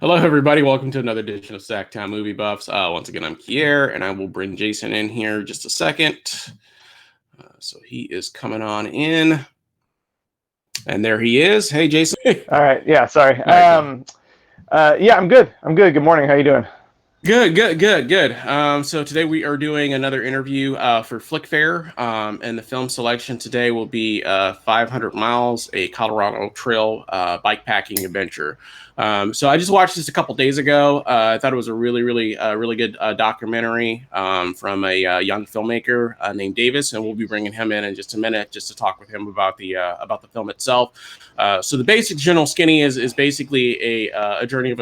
Hello, everybody. Welcome to another edition of SacTown Movie Buffs. Once again, I'm Kier, and I will bring Jason in here just a second. So he is coming on in. And there he is. Hey, Jason. All right. Yeah, sorry. Yeah, I'm good. Good morning. How you doing? Good. So today we are doing another interview for Flickfair, and the film selection today will be 500 Miles, a Colorado Trail bikepacking adventure. So I just watched this a couple days ago. I thought it was a really good documentary from a young filmmaker named Davis, and we'll be bringing him in just a minute just to talk with him about the film itself. So the basic general skinny is basically a journey of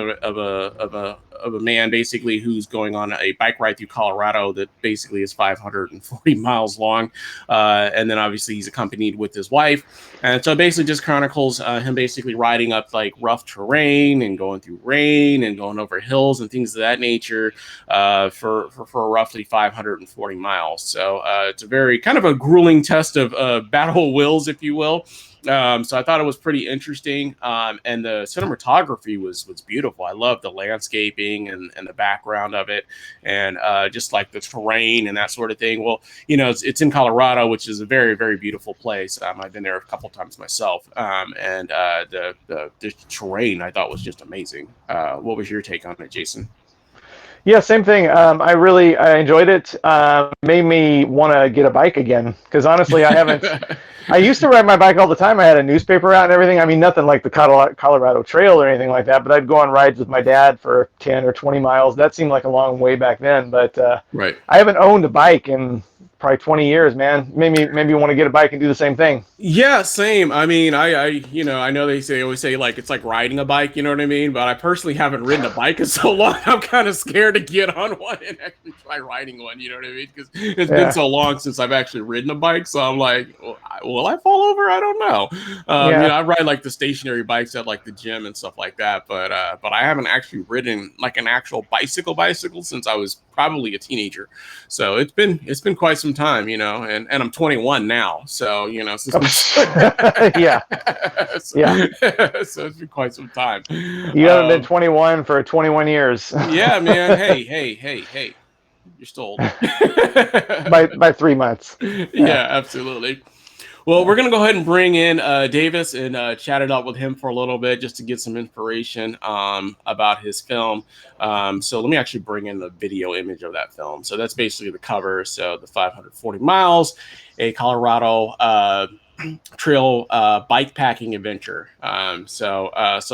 a man basically who's going on a bike ride through Colorado that basically is 540 miles long, and then obviously he's accompanied with his wife, and so it basically just chronicles him basically riding up like rough terrain and going through rain and going over hills and things of that nature for roughly 540 miles. So it's a very kind of a grueling test of battle of wills, if you will. So I thought it was pretty interesting, and the cinematography was beautiful. I love the landscaping and the background of it, and just like the terrain and that sort of thing. Well, it's in Colorado, which is a very beautiful place. I've been there a couple times myself, and the terrain I thought was just amazing. What was your take on it, Jason? Yeah, same thing. I enjoyed it. Made me want to get a bike again because honestly, I haven't. I used to ride my bike all the time. I had a newspaper out and everything. I mean, nothing like the Colorado Trail or anything like that. But I'd go on rides with my dad for 10 or 20 miles. That seemed like a long way back then. But right. I haven't owned a bike in probably 20 years, man. Maybe want to get a bike and do the same thing. Yeah, same. I mean, I know they always say like it's like riding a bike, you know what I mean? But I personally haven't ridden a bike in so long. I'm kind of scared to get on one and actually try riding one, you know what I mean? Because it's been so long since I've actually ridden a bike. So I'm like, well, will I fall over? I don't know. I ride like the stationary bikes at like the gym and stuff like that, but I haven't actually ridden like an actual bicycle since I was probably a teenager. So it's been quite some time, and I'm 21 now. So, yeah. So it's been quite some time. You haven't been 21 for 21 years. Yeah, man. Hey. You're still old. by 3 months. Yeah, absolutely. Well, we're going to go ahead and bring in Davis and chat it up with him for a little bit just to get some inspiration about his film. So let me actually bring in the video image of that film. So that's basically the cover. So the 540 Miles, a Colorado trail bike packing adventure. So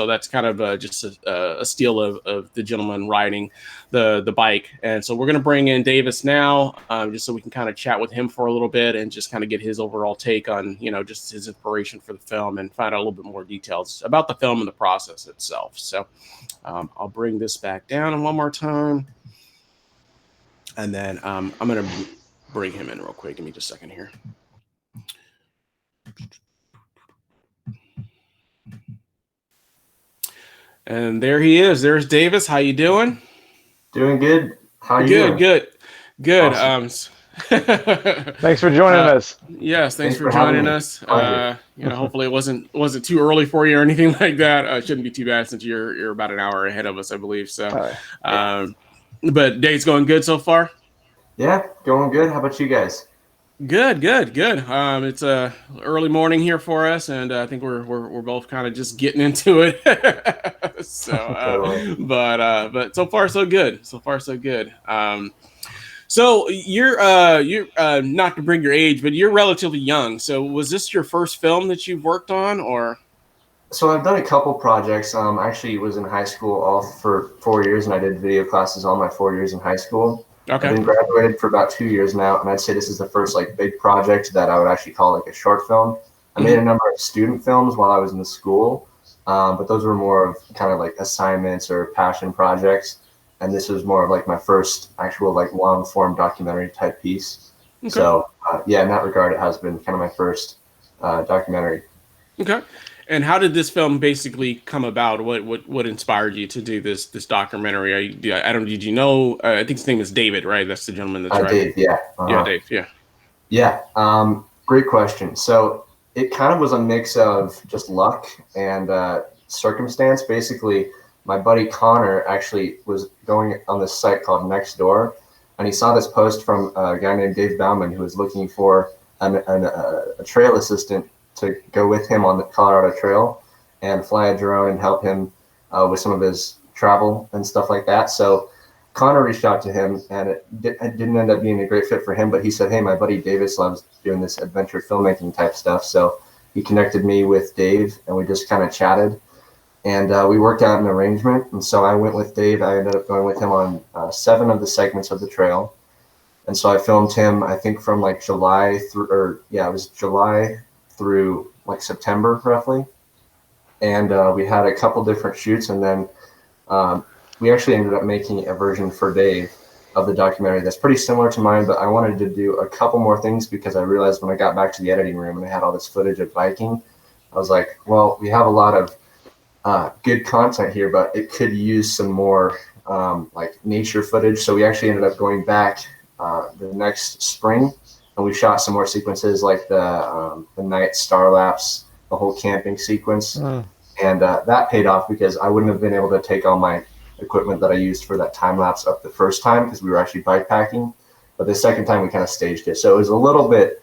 that's kind of just a steal of the gentleman riding the bike. And so we're going to bring in Davis now, just so we can kind of chat with him for a little bit and just kind of get his overall take on, just his inspiration for the film and find out a little bit more details about the film and the process itself. So I'll bring this back down one more time. And then I'm going to bring him in real quick. Give me just a second here. And there he is. There's Davis. How you doing? Doing good. How are you doing? Good. Awesome. Thanks for joining us. Yes, thanks for joining us. Hopefully it wasn't too early for you or anything like that. It shouldn't be too bad since you're about an hour ahead of us, I believe. So, but day's going good so far. Yeah, going good. How about you guys? Good. It's a early morning here for us, and I think we're both kind of just getting into it. So, but so far so good. So you're not to bring your age, but you're relatively young. So was this your first film that you've worked on, or? So I've done a couple projects. Actually was in high school all for 4 years, and I did video classes all my 4 years in high school. Okay. I've been graduated for about 2 years now, and I'd say this is the first like big project that I would actually call like a short film. I made a number of student films while I was in the school, but those were more of kind of like assignments or passion projects. And this was more of like my first actual like long form documentary type piece. Okay. So in that regard, it has been kind of my first documentary. Okay. And how did this film basically come about? What inspired you to do this documentary? Did you know? I think his name is David, right? That's the gentleman that's right. Dave, yeah. Yeah, Dave, yeah. Yeah. Great question. So it kind of was a mix of just luck and circumstance. Basically, my buddy Connor actually was going on this site called Nextdoor, and he saw this post from a guy named Dave Bauman who was looking for a trail assistant to go with him on the Colorado Trail and fly a drone and help him with some of his travel and stuff like that. So Connor reached out to him, and it didn't end up being a great fit for him, but he said, hey, my buddy Davis loves doing this adventure filmmaking type stuff. So he connected me with Dave, and we just kind of chatted, and we worked out an arrangement. And so I went with Dave. I ended up going with him on 7 of the segments of the trail. And so I filmed him, I think from like July through, it was July through like September roughly. And we had a couple different shoots, and then we actually ended up making a version for Dave of the documentary that's pretty similar to mine, but I wanted to do a couple more things because I realized when I got back to the editing room and I had all this footage of biking, I was like, well, we have a lot of good content here, but it could use some more like nature footage. So we actually ended up going back the next spring, and we shot some more sequences like the night star lapse, the whole camping sequence. And that paid off because I wouldn't have been able to take all my equipment that I used for that time lapse up the first time because we were actually bike packing, but the second time we kind of staged it. So it was a little bit,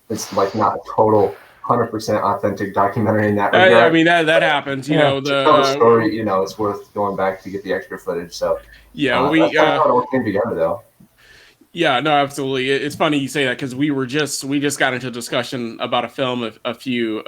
it's like not a total 100% authentic documentary in that regard. I mean, that happens, you know, to tell the story, you know, it's worth going back to get the extra footage. So yeah, that's kind of how it all came together though. Yeah, no, absolutely. It's funny you say that because we just got into a discussion about a film a few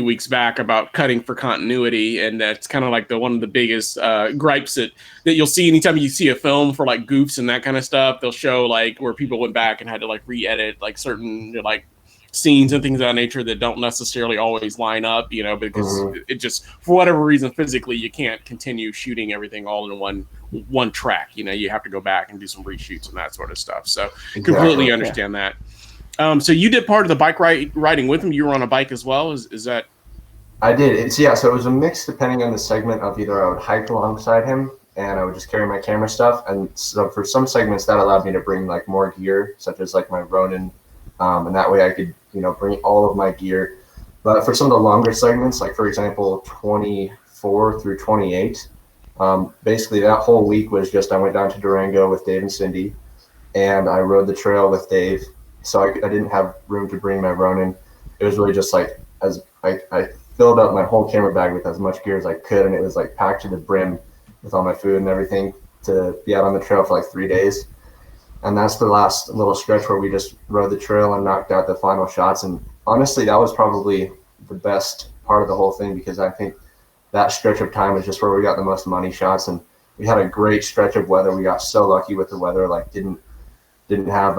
weeks back about cutting for continuity, and that's kind of like one of the biggest gripes that you'll see anytime you see a film for like goofs and that kind of stuff. They'll show like where people went back and had to like re-edit like certain like scenes and things of that nature that don't necessarily always line up, you know, because it just, for whatever reason, physically you can't continue shooting everything all in one track. You know, you have to go back and do some reshoots and that sort of stuff. So completely understand that. So you did part of the bike riding with him. You were on a bike as well. Is that? I did. So it was a mix depending on the segment of either I would hike alongside him and I would just carry my camera stuff. And so for some segments that allowed me to bring like more gear, such as like my Ronin. And that way I could, you know, bring all of my gear. But for some of the longer segments, like for example, 24 through 28, basically that whole week was just, I went down to Durango with Dave and Cindy, and I rode the trail with Dave. So I didn't have room to bring my Ronin. It was really just like, as I filled up my whole camera bag with as much gear as I could, and it was like packed to the brim with all my food and everything to be out on the trail for like 3 days. And that's the last little stretch where we just rode the trail and knocked out the final shots. And honestly, that was probably the best part of the whole thing, because I think that stretch of time was just where we got the most money shots. And we had a great stretch of weather. We got so lucky with the weather. Like didn't have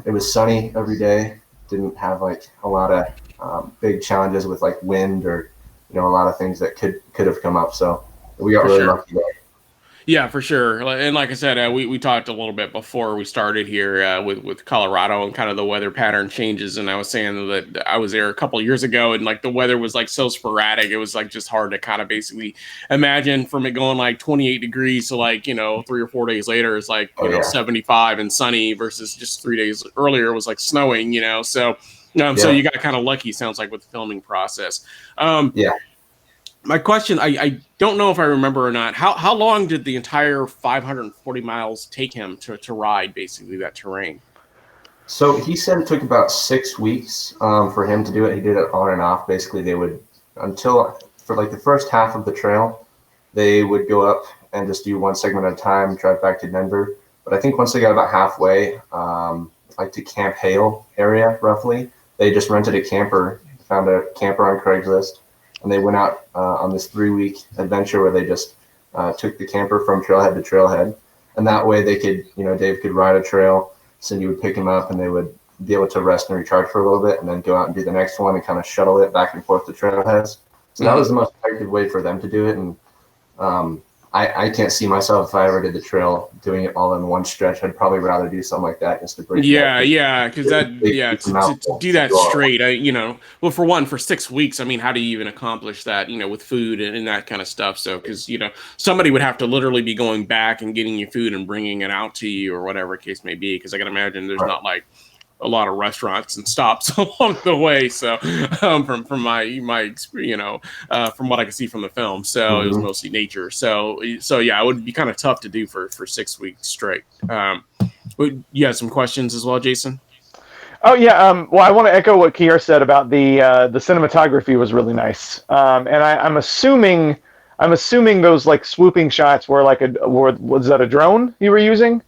it was sunny every day. Didn't have like a lot of big challenges with like wind or, you know, a lot of things that could have come up. So we got really lucky there. Yeah, for sure. And like I said, we talked a little bit before we started here with Colorado and kind of the weather pattern changes. And I was saying that I was there a couple of years ago, and like the weather was like so sporadic. It was like just hard to kind of basically imagine from it going like 28 degrees to like, you know, 3 or 4 days later it's like, you know, 75 and sunny versus just 3 days earlier it was like snowing, you know. So so you got kind of lucky, sounds like, with the filming process. My question, I don't know if I remember or not. How long did the entire 540 miles take him to ride basically that terrain? So he said it took about 6 weeks for him to do it. He did it on and off. Basically, they would, for like the first half of the trail, they would go up and just do one segment at a time, drive back to Denver. But I think once they got about halfway, like to Camp Hale area roughly, they just rented a camper, found a camper on Craigslist. And they went out on this 3-week adventure where they just took the camper from trailhead to trailhead. And that way they could, you know, Dave could ride a trail, Cindy would pick him up, and they would be able to rest and recharge for a little bit and then go out and do the next one and kind of shuttle it back and forth to trailheads. So that was the most effective way for them to do it. And I can't see myself, if I ever did the trail, doing it all in one stretch. I'd probably rather do something like that just to break. Because to do that straight, you know, well, for one, for 6 weeks, I mean, how do you even accomplish that, you know, with food and that kind of stuff? So, because, you know, somebody would have to literally be going back and getting you food and bringing it out to you or whatever case may be. Because I can imagine there's not like a lot of restaurants and stops along the way. So from my from what I could see from the film, so it was Mm-hmm. mostly nature. So yeah, it would be kind of tough to do for 6 weeks straight. You had some questions as well, Jason? Oh yeah. Well, I want to echo what Kier said about the cinematography was really nice. And I'm assuming those like swooping shots were like was that a drone you were using?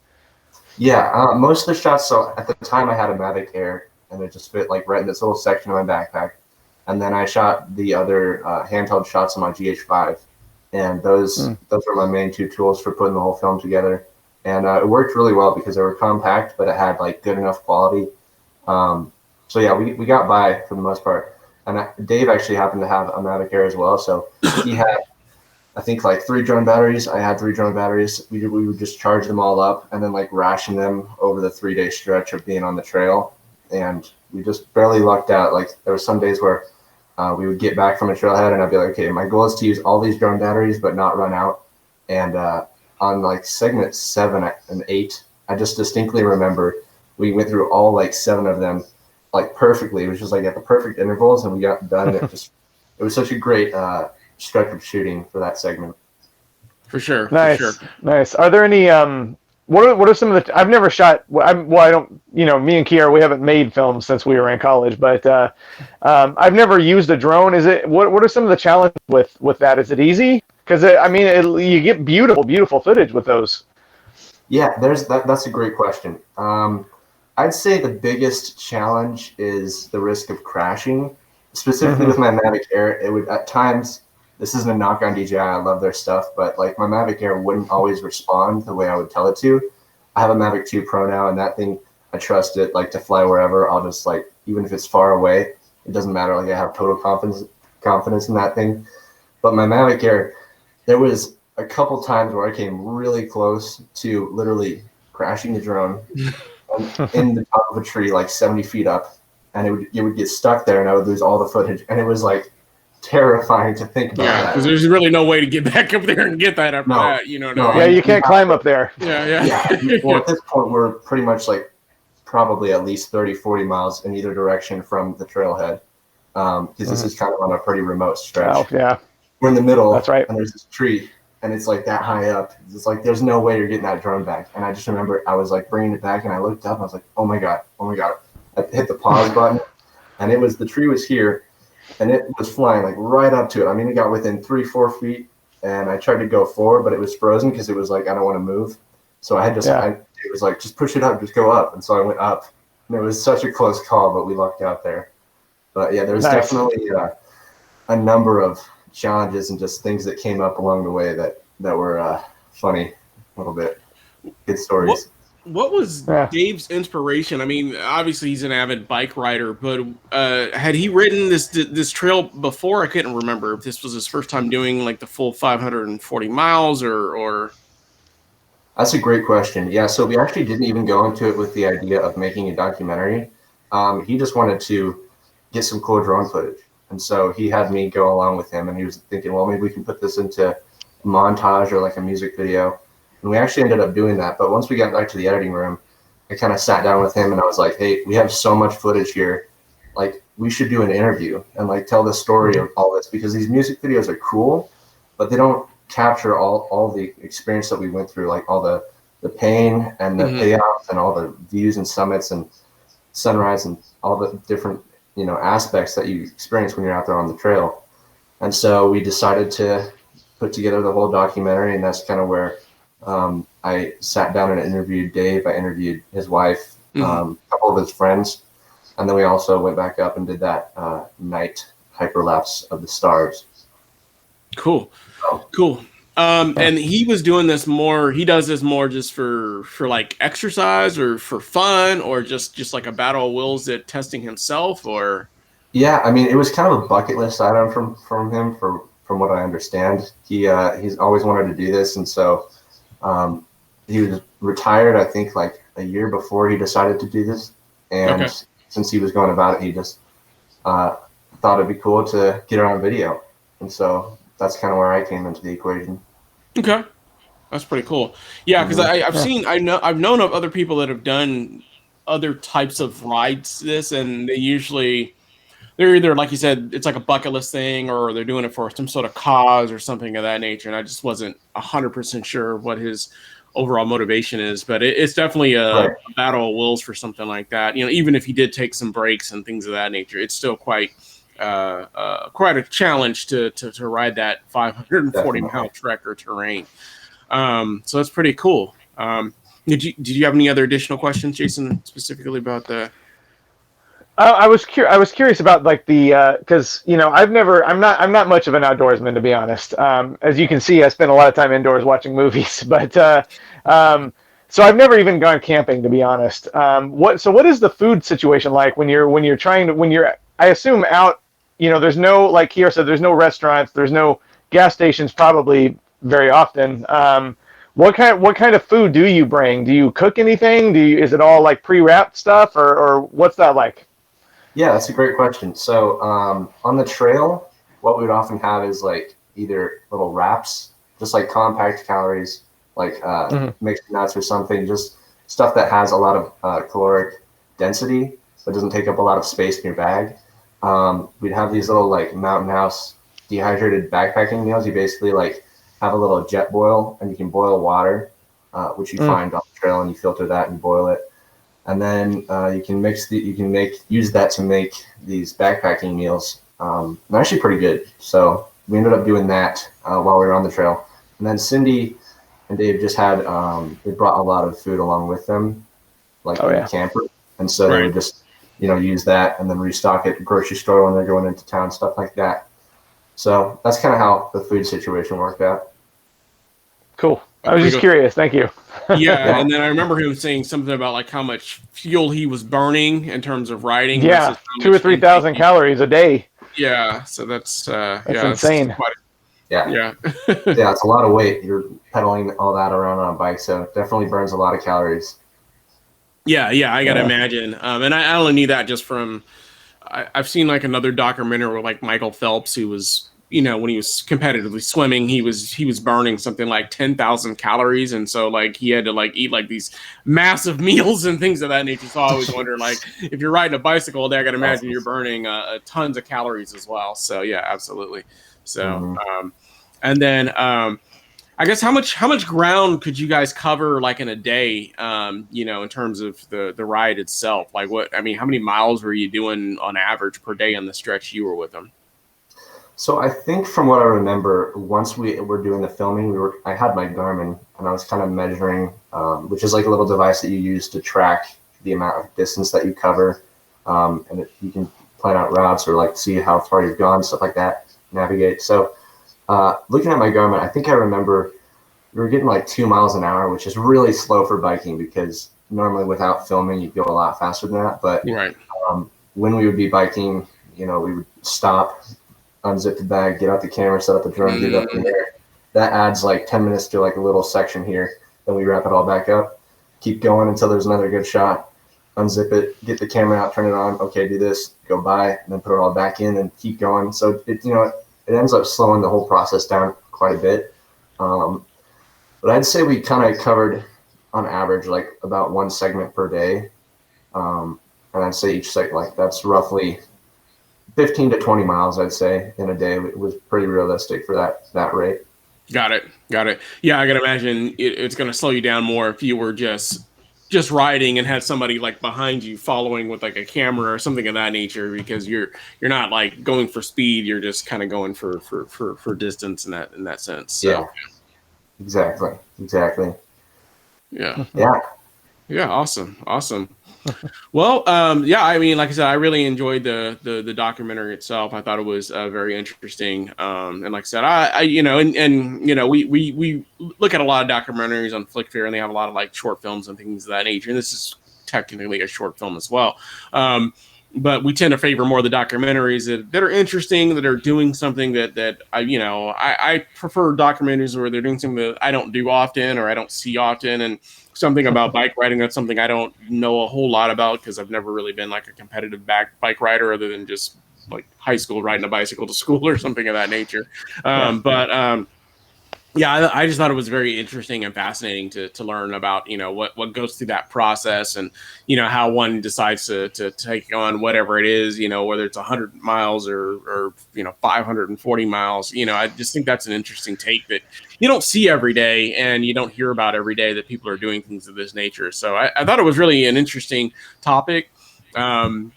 Yeah, most of the shots. So at the time, I had a Mavic Air, and it just fit like right in this little section of my backpack. And then I shot the other handheld shots on my GH5, and those were my main two tools for putting the whole film together. And it worked really well because they were compact, but it had like good enough quality. So yeah, we got by for the most part. And Dave actually happened to have a Mavic Air as well, so he had I think like 3 drone batteries. I had 3 drone batteries. We would just charge them all up and then like ration them over the 3-day stretch of being on the trail. And we just barely lucked out. Like there were some days where we would get back from a trailhead and I'd be like, okay, my goal is to use all these drone batteries but not run out. And on like segment 7 and 8, I just distinctly remember we went through all like 7 of them like perfectly. It was just like at the perfect intervals and we got done. It was such a great stretch of shooting for that segment. For sure. Nice, For sure. nice. Are there any what are some of the I've never shot I don't me and Kier we haven't made films since we were in college, but I've never used a drone. Is it what are some of the challenges with that? Is it easy? Because you get beautiful footage with those. Yeah, that's a great question. I'd say the biggest challenge is the risk of crashing. Specifically with my Mavic Air, it would at times. This isn't a knock on DJI. I love their stuff, but like my Mavic Air wouldn't always respond the way I would tell it to. I have a Mavic 2 Pro now, and that thing I trust it like to fly wherever. I'll just like even if it's far away, it doesn't matter. Like I have total confidence in that thing. But my Mavic Air, there was a couple times where I came really close to literally crashing the drone in the top of a tree, like 70 feet up, and it would get stuck there, and I would lose all the footage. And it was like terrifying to think about that. Because there's really no way to get back up there and get that after that. You know what I mean? Yeah, you can't climb up there. Yeah. Well, at this point, we're pretty much like probably at least 30, 40 miles in either direction from the trailhead. Because this is kind of on a pretty remote stretch. Oh, yeah. We're in the middle. That's right. And there's this tree, and it's like that high up. It's like there's no way you're getting that drone back. And I just remember I was like bringing it back, and I looked up, and I was like, oh my god. I hit the pause button, and the tree was here. And it was flying like right up to it. I mean, it got within 3-4 feet, and I tried to go forward, but it was frozen because it was like I don't want to move. So I had just it was like just push it up, just go up, and so I went up. And it was such a close call, but we lucked out there. But yeah, there was definitely a number of challenges and just things that came up along the way that were funny, a little bit. Good stories. What was Dave's inspiration? I mean, obviously he's an avid bike rider, but had he ridden this trail before? I couldn't remember if this was his first time doing like the full 540 miles or. That's a great question. Yeah, so we actually didn't even go into it with the idea of making a documentary. He just wanted to get some cool drone footage. And so he had me go along with him, and he was thinking, well, maybe we can put this into a montage or like a music video. And we actually ended up doing that. But once we got back to the editing room, I kind of sat down with him and I was like, hey, we have so much footage here. Like, we should do an interview and like tell the story of all this, because these music videos are cool, but they don't capture all the experience that we went through, like all the pain and the payoffs and all the views and summits and sunrise and all the different, aspects that you experience when you're out there on the trail. And so we decided to put together the whole documentary, and that's kind of where I sat down and interviewed Dave. I interviewed his wife, a couple of his friends, and then we also went back up and did that night hyperlapse of the stars. Cool. And he was doing this more. He does this more just for like exercise or for fun, or just like a battle of wills at testing himself, or. Yeah, I mean, it was kind of a bucket list item from him. From what I understand, he's always wanted to do this, and so. He was retired, I think, like a year before he decided to do this. And since he was going about it, he just thought it'd be cool to get it on video. And so that's kind of where I came into the equation. Okay. That's pretty cool. Yeah, because I've known of other people that have done other types of rides this, and they're either, like you said, it's like a bucket list thing, or they're doing it for some sort of cause or something of that nature. And I just wasn't 100% sure what his overall motivation is, but it's definitely a Right. battle of wills for something like that. You know, even if he did take some breaks and things of that nature, it's still quite a challenge to ride that 540-mile Definitely. trek or terrain. So that's pretty cool. Did you have any other additional questions, Jason, specifically about the? I was curious about like the because I'm not much of an outdoorsman, to be honest. As you can see, I spend a lot of time indoors watching movies, but so I've never even gone camping, to be honest. What is the food situation like when you're trying to when you're I assume out, there's no, like Kier said, there's no restaurants, there's no gas stations probably very often. What kind of food do you bring? Do you cook anything? Is it all like pre-wrapped stuff, or what's that like? Yeah, that's a great question. So on the trail, what we would often have is like either little wraps, just like compact calories, like Mhm. mixed nuts or something, just stuff that has a lot of caloric density, but doesn't take up a lot of space in your bag. We'd have these little like Mountain House dehydrated backpacking meals. You basically like have a little jet boil, and you can boil water, which you Mm. find on the trail, and you filter that and boil it, and then you can use that to make these backpacking meals. They're actually pretty good. So we ended up doing that while we were on the trail. And then Cindy and Dave just had they brought a lot of food along with them, like Oh in the yeah. camper, and so they Right. would just use that and then restock it at the grocery store when they're going into town, stuff like that. So that's kind of how the food situation worked out. Cool. I was Pretty just good. curious. Thank you. Yeah, Yeah, and then I remember him saying something about like how much fuel he was burning in terms of riding versus Yeah, how two or much three intake thousand he. calories a day. Yeah, so that's That's it's insane. quite. yeah, Yeah. yeah. It's a lot of weight. You're pedaling all that around on a bike, so it definitely burns a lot of calories. Yeah, I gotta Yeah. imagine. And I only knew that just from I've seen like another documentary where like Michael Phelps, who was when he was competitively swimming, he was burning something like 10,000 calories, and so like he had to like eat like these massive meals and things of that nature. So I always wonder like if you're riding a bicycle all day, I gotta That's imagine you're burning tons of calories as well. So yeah, absolutely. So mhm. and then I guess how much ground could you guys cover like in a day? In terms of the ride itself. Like what I mean, how many miles were you doing on average per day on the stretch you were with them? So I think from what I remember, once we were doing the filming, I had my Garmin and I was kind of measuring, which is like a little device that you use to track the amount of distance that you cover, you can plan out routes or like see how far you've gone, stuff like that, navigate. So looking at my Garmin, I think I remember we were getting like 2 miles an hour, which is really slow for biking because normally without filming you'd go a lot faster than that. But Right. when we would be biking, we would stop, unzip the bag, get out the camera, set up the drone, get it up in the Mm, air. That adds like 10 minutes to like a little section here. Then we wrap it all back up, keep going until there's another good shot, unzip it, get the camera out, turn it on. Okay, do this, go by, and then put it all back in and keep going. So it ends up slowing the whole process down quite a bit. Um, but I'd say we kind of covered on average like about one segment per day. And I'd say each segment, like that's roughly 15 to 20 miles, I'd say, in a day. It was pretty realistic for that rate. got it. Yeah, I can imagine it's going to slow you down more if you were just riding and had somebody like behind you following with like a camera or something of that nature, because you're not like going for speed, you're just kind of going for distance in that sense. Yeah, So exactly. Exactly. yeah. Yeah. Yeah, awesome. Well, yeah, I mean, like I said, I really enjoyed the documentary itself. I thought it was very interesting. And like I said, we look at a lot of documentaries on Flickfair, and they have a lot of like short films and things of that nature. And this is technically a short film as well. Um, but we tend to favor more of the documentaries that are interesting, that are doing something that I prefer documentaries where they're doing something that I don't do often or I don't see often, and something about bike riding. That's something I don't know a whole lot about because I've never really been like a competitive bike rider other than just like high school riding a bicycle to school or something of that nature. Yeah. But Yeah, I just thought it was very interesting and fascinating to learn about, what goes through that process, and, how one decides to take on whatever it is, whether it's 100 miles or 540 miles. I just think that's an interesting take that you don't see every day, and you don't hear about every day, that people are doing things of this nature. So I thought it was really an interesting topic. I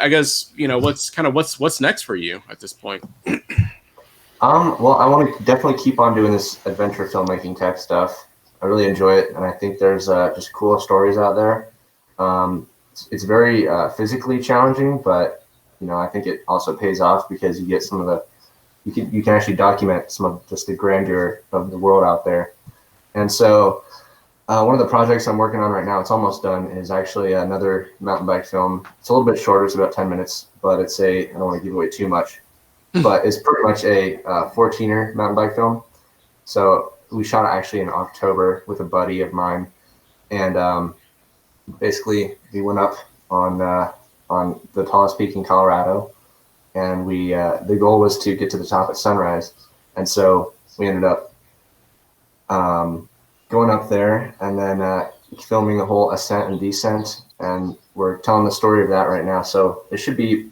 guess, what's next for you at this point? Well, I want to definitely keep on doing this adventure filmmaking type stuff. I really enjoy it, and I think there's just cool stories out there. It's very physically challenging, but I think it also pays off because you get some of the you can actually document some of just the grandeur of the world out there. And so, one of the projects I'm working on right now, it's almost done, is actually another mountain bike film. It's a little bit shorter; it's about 10 minutes, but I don't want to give away too much, but it's pretty much a 14er mountain bike film. So we shot it actually in October with a buddy of mine, and basically we went up on the tallest peak in Colorado, and we the goal was to get to the top at sunrise, and so we ended up going up there and then filming the whole ascent and descent, and we're telling the story of that right now. So it should be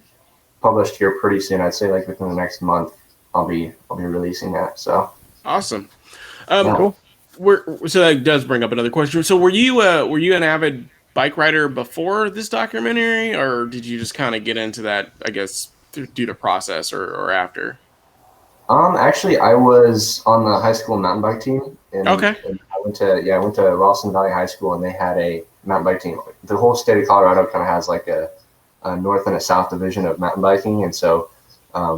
published here pretty soon. I'd say like within the next month, I'll be releasing that. So Awesome. yeah. Cool. So that does bring up another question. So were you an avid bike rider before this documentary, or did you just kind of get into that, I guess, due to process, or after? Actually, I was on the high school mountain bike team, Okay. and I went to Ralston Valley High School, and they had a mountain bike team. The whole state of Colorado kind of has like a north and a south division of mountain biking, and so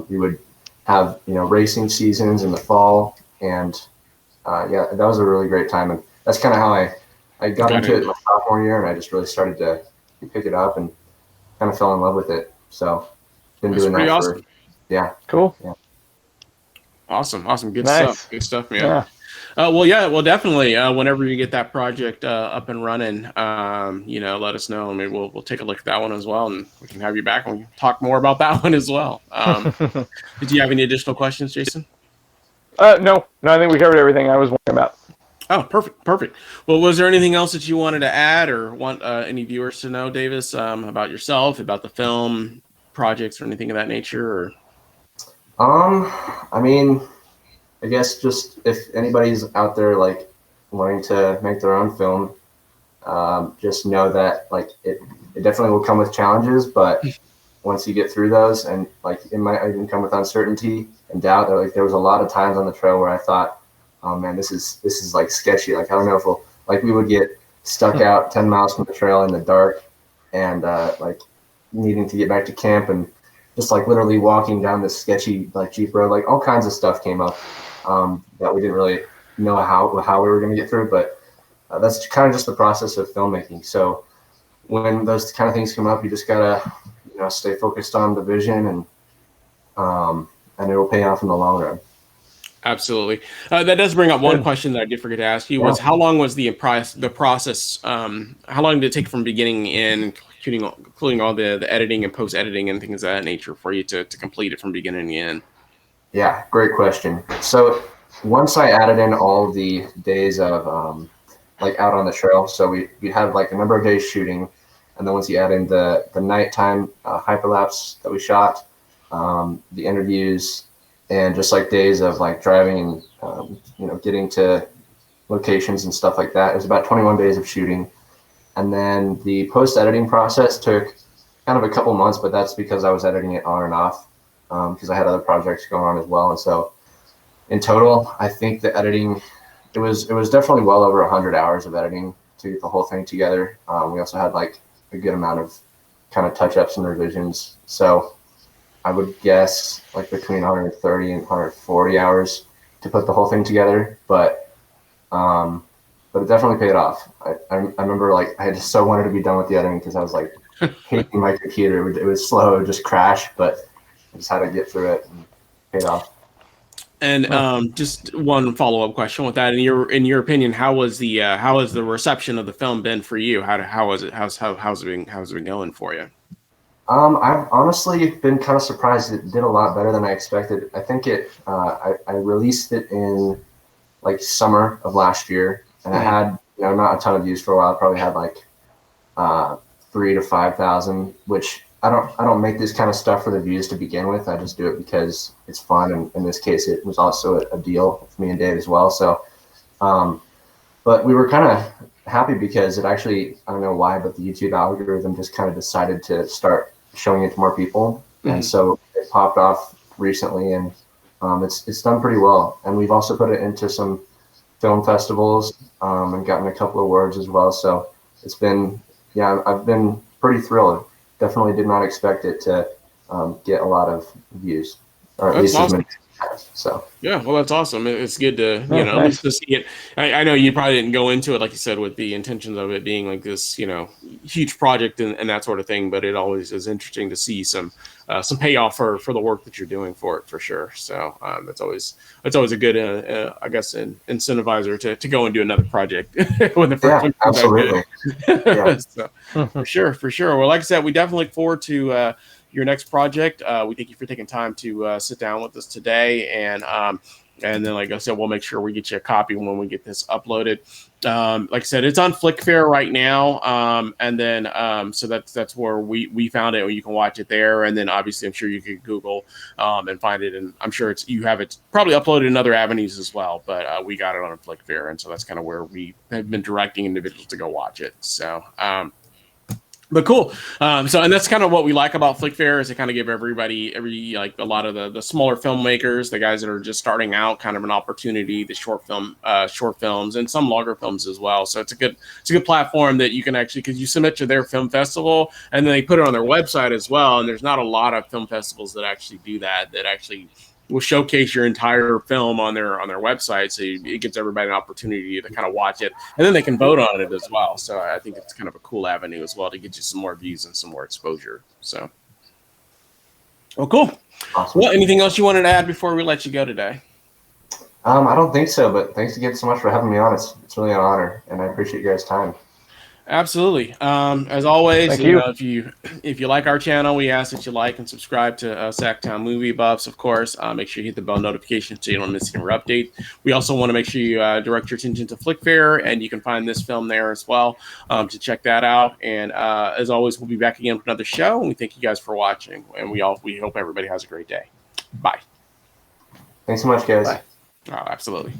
we would have racing seasons in the fall, and yeah, that was a really great time, and that's kind of how I got Got into it. it my sophomore year, and I just really started to pick it up and kind of fell in love with it. So been That's doing pretty that for awesome. yeah. Cool. Yeah. Awesome. Awesome. Good stuff. Nice. Good stuff, man. Yeah. Well, yeah, well, definitely. Whenever you get that project up and running, let us know, and maybe we'll take a look at that one as well, and we can have you back and talk more about that one as well. Did you have any additional questions, Jason? No, I think we covered everything I was wondering about. Oh, perfect, perfect. Well, was there anything else that you wanted to add, or want any viewers to know, Davis, about yourself, about the film projects, or anything of that nature? Or I mean, I guess just if anybody's out there like wanting to make their own film, just know that like it definitely will come with challenges, but once you get through those, and like it might even come with uncertainty and doubt. Like there was a lot of times on the trail where I thought, oh man, this is like sketchy. Like I don't know if we'll like we would get stuck out 10 miles from the trail in the dark, and like needing to get back to camp, and just like literally walking down this sketchy like Jeep road. Like all kinds of stuff came up that we didn't really know how we were going to get through, but that's kind of just the process of filmmaking. So when those kind of things come up, you just gotta stay focused on the vision, and it will pay off in the long run. absolutely. That does bring up one Good. question that I did forget to ask you. Yeah. Was how long was the process? How long did it take from beginning in, including all the editing and post editing and things of that nature, for you to complete it from beginning to end? Yeah, great question. So once I added in all the days of like out on the trail, so we had like a number of days shooting, and then once you add in the nighttime hyperlapse that we shot, the interviews, and just like days of like driving and getting to locations and stuff like that, it was about 21 days of shooting. And then the post editing process took kind of a couple months, but that's because I was editing it on and off because I had other projects going on as well. And so in total, I think the editing it was definitely well over 100 hours of editing to get the whole thing together. We also had like a good amount of kind of touch ups and revisions. So I would guess like between 130 and 140 hours to put the whole thing together. But it definitely paid off. I remember like I just so wanted to be done with the editing because I was like hating my computer. It was slow, it would just crash, but I just had to get through it, and it paid off. And just one follow up question with that. In your opinion, how has the reception of the film been for you? How was it? How's it been going for you? I've honestly been kind of surprised. It did a lot better than I expected. I think I released it in like summer of last year, and I had, you know, not a ton of views for a while. I probably had like 3,000 to 5,000, which I don't make this kind of stuff for the views to begin with. I just do it because it's fun, and in this case, it was also a deal with me and Dave as well. So, but we were kind of happy because it actually, I don't know why, but the YouTube algorithm just kind of decided to start showing it to more people, and so it popped off recently, and it's done pretty well. And we've also put it into some film festivals and gotten a couple of awards as well. So it's been, yeah, I've been pretty thrilled. Definitely did not expect it to get a lot of views, or at That's least as awesome. many as it has. So Yeah, well, that's awesome. It's good to, Oh, at least nice. to see it. I know you probably didn't go into it, like you said, with the intentions of it being like this, huge project and that sort of thing. But it always is interesting to see some payoff for the work that you're doing for it, for sure. So that's always a good, I guess, incentivizer to go and do another project when the first yeah, one comes out absolutely. Yeah, good. So, for sure. Well, like I said, we definitely look forward to your next project. We thank you for taking time to sit down with us today, and then, like I said, we'll make sure we get you a copy when we get this uploaded. Like I said, it's on Flickfair right now, and then so that's where we found it. You can watch it there, and then obviously I'm sure you could Google and find it, and I'm sure you have it probably uploaded in other avenues as well. But we got it on Flickfair, and so that's kind of where we have been directing individuals to go watch it. So. But cool. And that's kind of what we like about Flickfair is to kind of give everybody, like a lot of the smaller filmmakers, the guys that are just starting out, kind of an opportunity. The short films, and some longer films as well. So it's a good platform that you can actually, because you submit to their film festival, and then they put it on their website as well. And there's not a lot of film festivals that actually do that. That actually will showcase your entire film on their website, so it gives everybody an opportunity to kind of watch it, and then they can vote on it as well. So I think it's kind of a cool avenue as well to get you some more views and some more exposure. So, well, cool. awesome. Well, anything else you wanted to add before we let you go today? I don't think so, but thanks again so much for having me on. It's really an honor, and I appreciate you guys' time. Absolutely. As always, Thank you. If you like our channel, we ask that you like and subscribe to SacTown Movie Buffs, of course. Make sure you hit the bell notification so you don't miss any more updates. We also want to make sure you direct your attention to Flickfair, and you can find this film there as well to check that out. And as always, we'll be back again with another show, and we thank you guys for watching. And we hope everybody has a great day. Bye. Thanks so much, guys. Bye. Oh, absolutely.